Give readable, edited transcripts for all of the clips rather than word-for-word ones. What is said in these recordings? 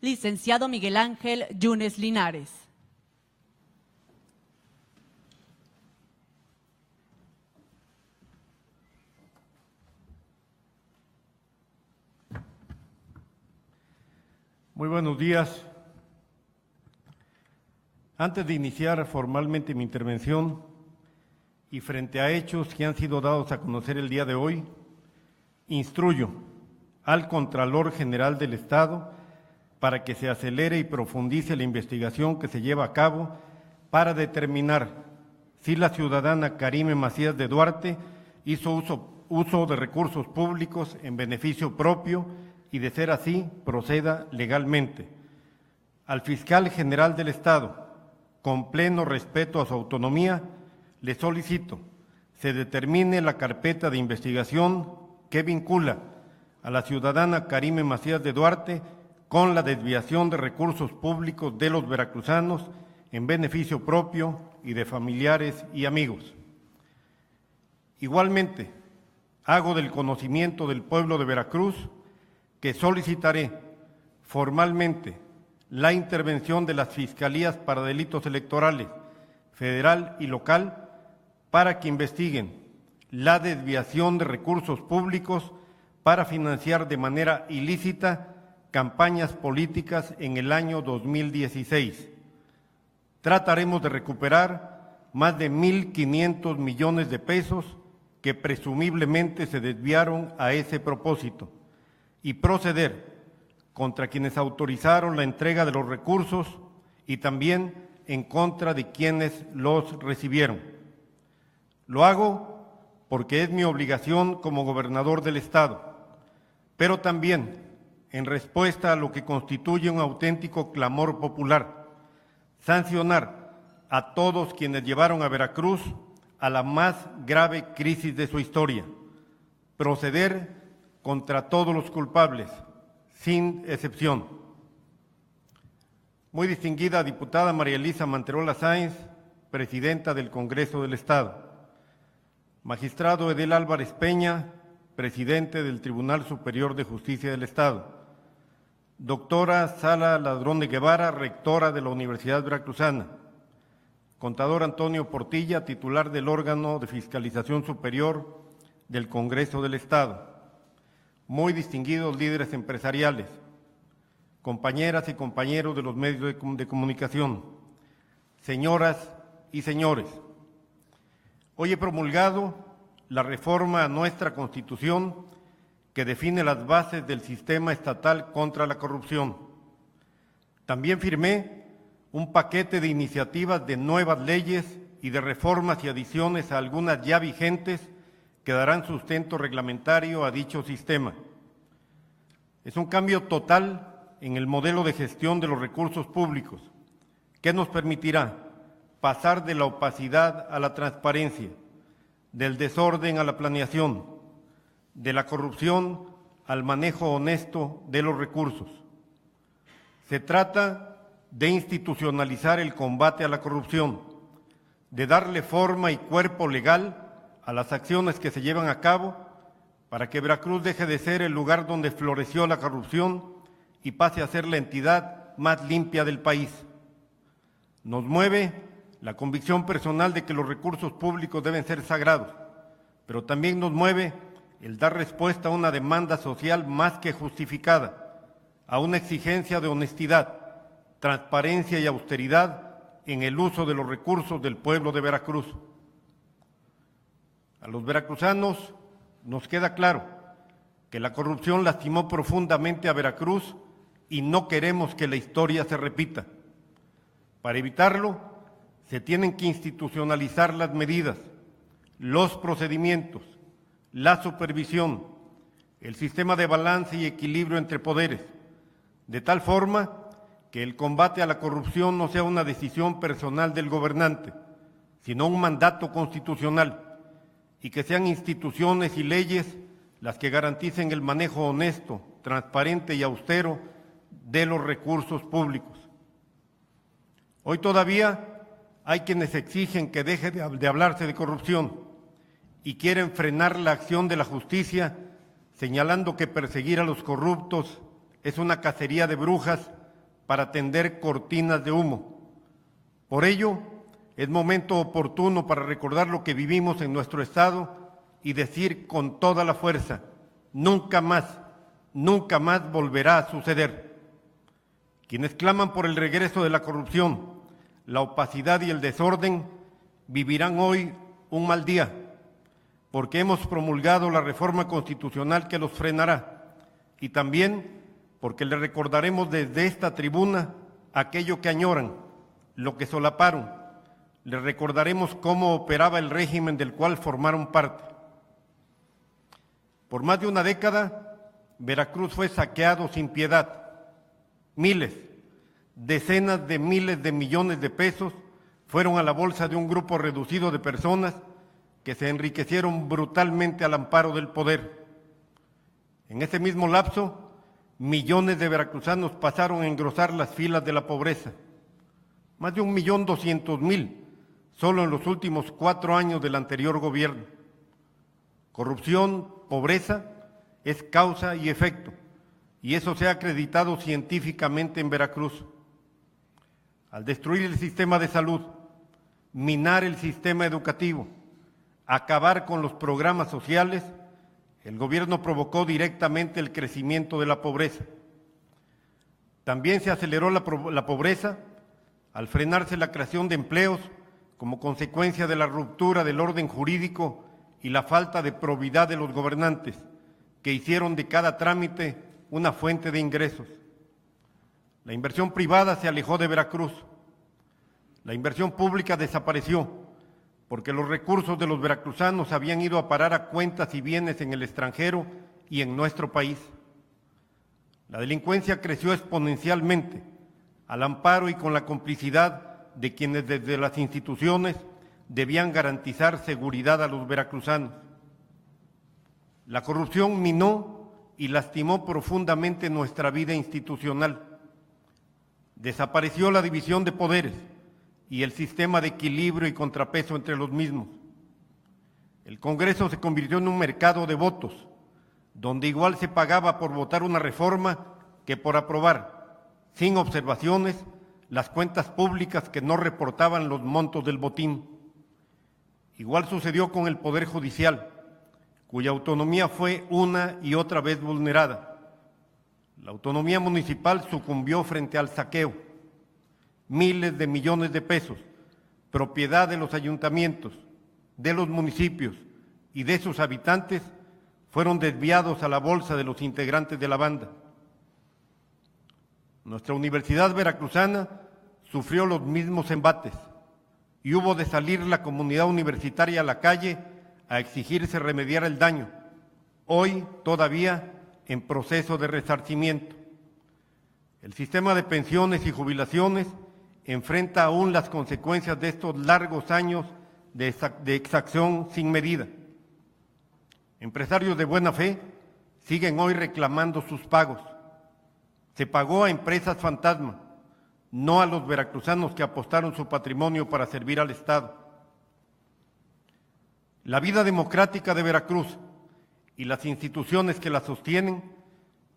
licenciado Miguel Ángel Yunes Linares. Muy buenos días. Antes de iniciar formalmente mi intervención y frente a hechos que han sido dados a conocer el día de hoy, instruyo al Contralor General del Estado para que se acelere y profundice la investigación que se lleva a cabo para determinar si la ciudadana Karime Macías de Duarte hizo uso de recursos públicos en beneficio propio y, de ser así, proceda legalmente. Al Fiscal General del Estado, con pleno respeto a su autonomía, le solicito se determine la carpeta de investigación que vincula a la ciudadana Karime Macías de Duarte con la desviación de recursos públicos de los veracruzanos en beneficio propio y de familiares y amigos. Igualmente, hago del conocimiento del pueblo de Veracruz que solicitaré formalmente la intervención de las Fiscalías para Delitos Electorales, federal y local, para que investiguen la desviación de recursos públicos para financiar de manera ilícita campañas políticas en el año 2016. Trataremos de recuperar más de 1.500 millones de pesos que presumiblemente se desviaron a ese propósito y proceder contra quienes autorizaron la entrega de los recursos y también en contra de quienes los recibieron. Lo hago porque es mi obligación como gobernador del Estado, pero también en respuesta a lo que constituye un auténtico clamor popular, sancionar a todos quienes llevaron a Veracruz a la más grave crisis de su historia, proceder contra todos los culpables, sin excepción. Muy distinguida diputada María Elisa Manterola Sáenz, presidenta del Congreso del Estado. Magistrado Edel Álvarez Peña, presidente del Tribunal Superior de Justicia del Estado. Doctora Sala Ladrón de Guevara, rectora de la Universidad Veracruzana. Contador Antonio Portilla, titular del órgano de fiscalización superior del Congreso del Estado. Muy distinguidos líderes empresariales, compañeras y compañeros de los medios de comunicación, señoras y señores. Hoy he promulgado la reforma a nuestra Constitución que define las bases del sistema estatal contra la corrupción. También firmé un paquete de iniciativas de nuevas leyes y de reformas y adiciones a algunas ya vigentes que darán sustento reglamentario a dicho sistema. Es un cambio total en el modelo de gestión de los recursos públicos que nos permitirá pasar de la opacidad a la transparencia, del desorden a la planeación, de la corrupción al manejo honesto de los recursos. Se trata de institucionalizar el combate a la corrupción, de darle forma y cuerpo legal a las acciones que se llevan a cabo para que Veracruz deje de ser el lugar donde floreció la corrupción y pase a ser la entidad más limpia del país. Nos mueve la convicción personal de que los recursos públicos deben ser sagrados, pero también nos mueve el dar respuesta a una demanda social más que justificada, a una exigencia de honestidad, transparencia y austeridad en el uso de los recursos del pueblo de Veracruz. A los veracruzanos nos queda claro que la corrupción lastimó profundamente a Veracruz y no queremos que la historia se repita. Para evitarlo, se tienen que institucionalizar las medidas, los procedimientos, la supervisión, el sistema de balance y equilibrio entre poderes, de tal forma que el combate a la corrupción no sea una decisión personal del gobernante, sino un mandato constitucional, y que sean instituciones y leyes las que garanticen el manejo honesto, transparente y austero de los recursos públicos. Hoy todavía hay quienes exigen que deje de hablarse de corrupción y quieren frenar la acción de la justicia, señalando que perseguir a los corruptos es una cacería de brujas para tender cortinas de humo. Por ello, es momento oportuno para recordar lo que vivimos en nuestro Estado y decir con toda la fuerza, nunca más volverá a suceder. Quienes claman por el regreso de la corrupción, la opacidad y el desorden, vivirán hoy un mal día, porque hemos promulgado la reforma constitucional que los frenará, y también porque le recordaremos desde esta tribuna aquello que añoran, lo que solaparon. Les recordaremos cómo operaba el régimen del cual formaron parte. Por más de una década, Veracruz fue saqueado sin piedad. Miles, decenas de miles de millones de pesos fueron a la bolsa de un grupo reducido de personas que se enriquecieron brutalmente al amparo del poder. En ese mismo lapso, millones de veracruzanos pasaron a engrosar las filas de la pobreza. Más de 1.200.000 solo en los últimos 4 años del anterior gobierno. Corrupción, pobreza, es causa y efecto, y eso se ha acreditado científicamente en Veracruz. Al destruir el sistema de salud, minar el sistema educativo, acabar con los programas sociales, el gobierno provocó directamente el crecimiento de la pobreza. También se aceleró la pobreza al frenarse la creación de empleos como consecuencia de la ruptura del orden jurídico y la falta de probidad de los gobernantes, que hicieron de cada trámite una fuente de ingresos. La inversión privada se alejó de Veracruz. La inversión pública desapareció, porque los recursos de los veracruzanos habían ido a parar a cuentas y bienes en el extranjero y en nuestro país. La delincuencia creció exponencialmente, al amparo y con la complicidad de quienes desde las instituciones debían garantizar seguridad a los veracruzanos. La corrupción minó y lastimó profundamente nuestra vida institucional. Desapareció la división de poderes y el sistema de equilibrio y contrapeso entre los mismos. El Congreso se convirtió en un mercado de votos, donde igual se pagaba por votar una reforma que por aprobar, sin observaciones, las cuentas públicas que no reportaban los montos del botín. Igual sucedió con el Poder Judicial, cuya autonomía fue una y otra vez vulnerada. La autonomía municipal sucumbió frente al saqueo. Miles de millones de pesos, propiedad de los ayuntamientos, de los municipios y de sus habitantes, fueron desviados a la bolsa de los integrantes de la banda. Nuestra Universidad Veracruzana sufrió los mismos embates y hubo de salir la comunidad universitaria a la calle a exigirse remediar el daño, hoy todavía en proceso de resarcimiento. El sistema de pensiones y jubilaciones enfrenta aún las consecuencias de estos largos años de exacción sin medida. Empresarios de buena fe siguen hoy reclamando sus pagos. Se pagó a empresas fantasma, no a los veracruzanos que apostaron su patrimonio para servir al Estado. La vida democrática de Veracruz y las instituciones que la sostienen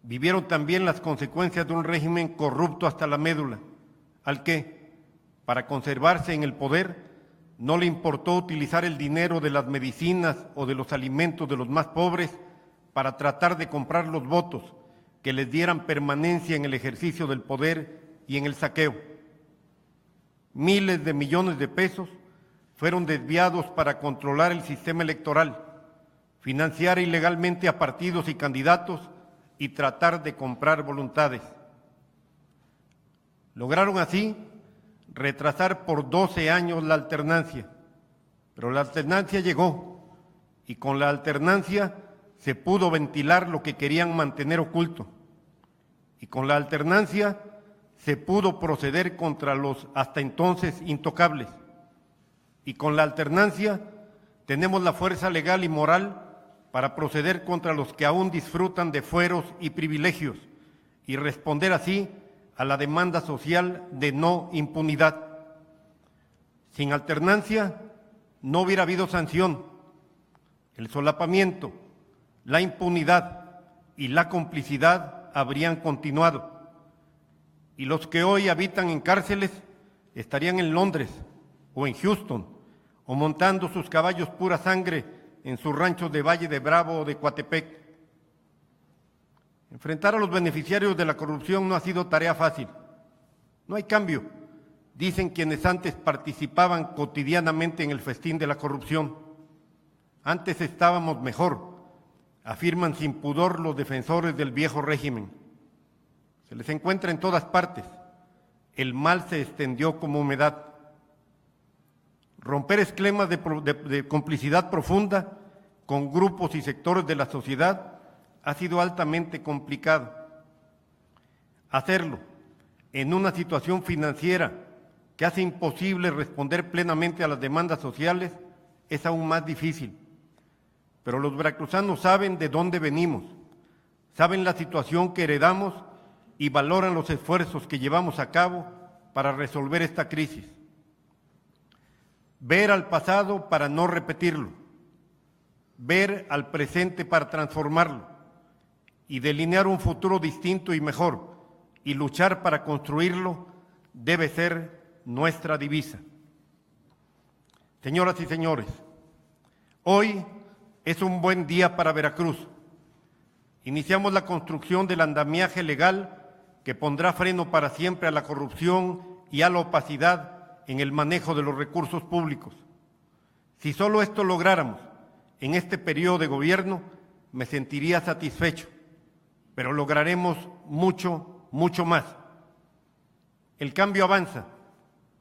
vivieron también las consecuencias de un régimen corrupto hasta la médula, al que, para conservarse en el poder, no le importó utilizar el dinero de las medicinas o de los alimentos de los más pobres para tratar de comprar los votos que les dieran permanencia en el ejercicio del poder y en el saqueo. Miles de millones de pesos fueron desviados para controlar el sistema electoral, financiar ilegalmente a partidos y candidatos y tratar de comprar voluntades. Lograron así retrasar por 12 años la alternancia, pero la alternancia llegó y con la alternancia se pudo ventilar lo que querían mantener oculto, y con la alternancia se pudo proceder contra los hasta entonces intocables, y con la alternancia tenemos la fuerza legal y moral para proceder contra los que aún disfrutan de fueros y privilegios y responder así a la demanda social de no impunidad. Sin alternancia no hubiera habido sanción. El solapamiento, la impunidad y la complicidad habrían continuado. y los que hoy habitan en cárceles estarían en Londres o en Houston o montando sus caballos pura sangre en sus ranchos de Valle de Bravo o de Coatepec. Enfrentar a los beneficiarios de la corrupción no ha sido tarea fácil. No hay cambio, dicen quienes antes participaban cotidianamente en el festín de la corrupción. Antes estábamos mejor, afirman sin pudor los defensores del viejo régimen. Se les encuentra en todas partes. El mal se extendió como humedad. Romper esquemas de complicidad profunda con grupos y sectores de la sociedad ha sido altamente complicado. Hacerlo en una situación financiera que hace imposible responder plenamente a las demandas sociales es aún más difícil. Pero los veracruzanos saben de dónde venimos, saben la situación que heredamos y valoran los esfuerzos que llevamos a cabo para resolver esta crisis. Ver al pasado para no repetirlo, ver al presente para transformarlo y delinear un futuro distinto y mejor y luchar para construirlo debe ser nuestra divisa. Señoras y señores, hoy es un buen día para Veracruz. Iniciamos la construcción del andamiaje legal que pondrá freno para siempre a la corrupción y a la opacidad en el manejo de los recursos públicos. Si solo esto lográramos en este periodo de gobierno, me sentiría satisfecho, pero lograremos mucho más. El cambio avanza,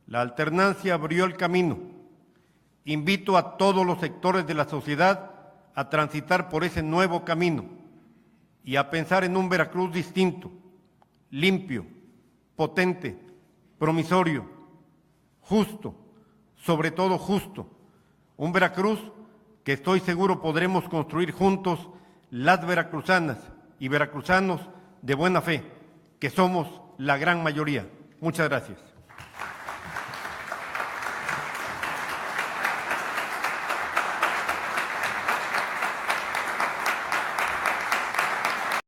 la alternancia abrió el camino. Invito a todos los sectores de la sociedad a transitar por ese nuevo camino y a pensar en un Veracruz distinto, limpio, potente, promisorio, justo, sobre todo justo. Un Veracruz que estoy seguro podremos construir juntos las veracruzanas y veracruzanos de buena fe, que somos la gran mayoría. Muchas gracias.